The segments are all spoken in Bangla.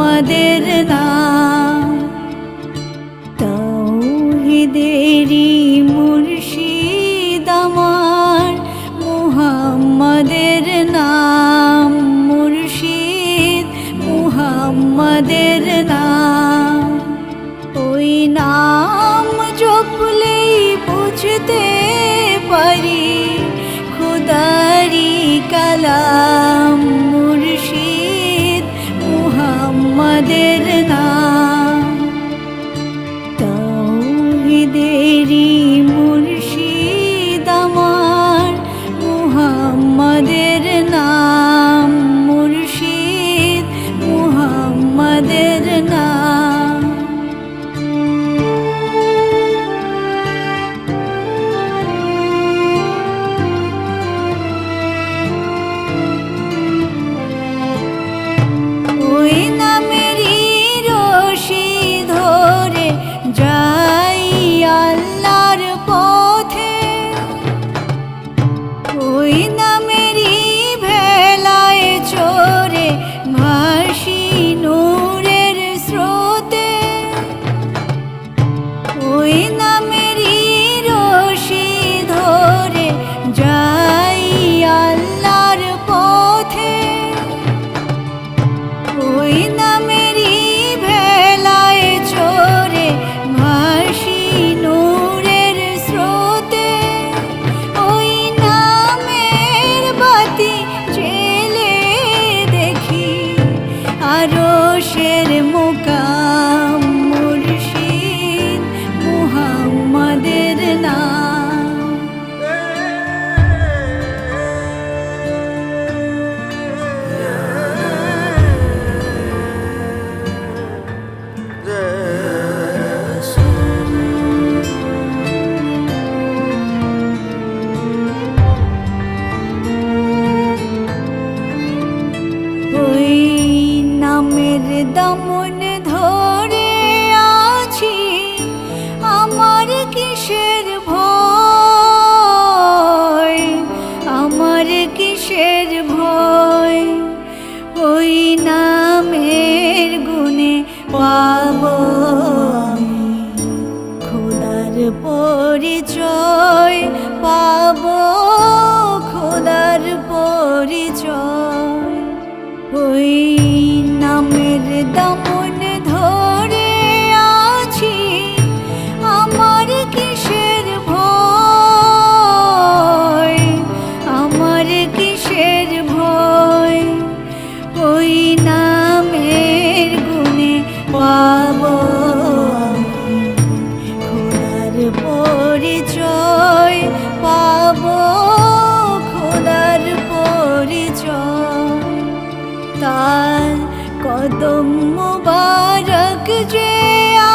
মুহাম্মাদের নাম। তাওহীদেরই মুর্শিদ আমার মুহাম্মাদের নাম, মুর্শিদ মুহাম্মাদের নাম। ওই নাম জপলেই বুঝতে পারি খোদারি কালাম, মুর্শিদ মুহাম্মাদের নাম। তাওহীদেরই মুর্শিদ আমার মুহাম্মাদের নাম, মুর্শিদ মুহাম্মাদের নাম। ওই নামেরই রশি ধরে যাই আল্লাহর পথে, ওই নামেরই ভেলায় চড়ে ভাসি নূরের স্রোতে। ওই নামেরই রশি ধরে যাই আল্লাহর পথে, ওই নামেরই ভেলায় চড়ে ভাসি নূরের স্রোতে। ওই নামের বাতি জেলে দেখি আরশের মুকাম, মুর্শিদ মুহাম্মাদের নাম। ওই নামের দামন ধরে আছি, আমার কিসের ভয়, আমার কিসের ভয়। ওই নামের গুণে পাবো আমি খোদার পরিচয়, পাবো খোদার পরিচয়। ওই নামের দামন ধরে আছি, আমার কিসের ভয়, আমার কিসের ভয়। ওই নামের গুণে পাবো আমি খোদার পরিচয়, পাবো খোদার পরিচয়। তার কদম মুবারক যে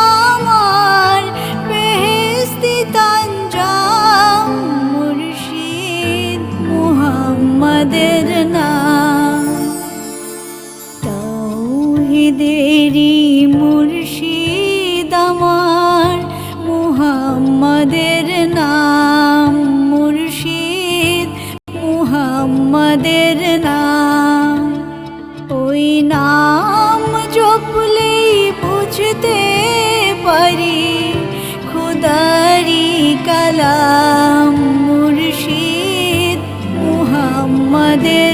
আমার বেহেশতি তানজাম, মুর্শিদ মুহাম্মাদের নাম। তাওহীদেরই মুর্শিদ আমার মুহাম্মাদের নাম, মুর্শিদ মুহাম্মাদের নাম। ওই নাম জপলেই বুঝতে পারি খোদারি কালাম, মুর্শিদ মুহাম্মাদের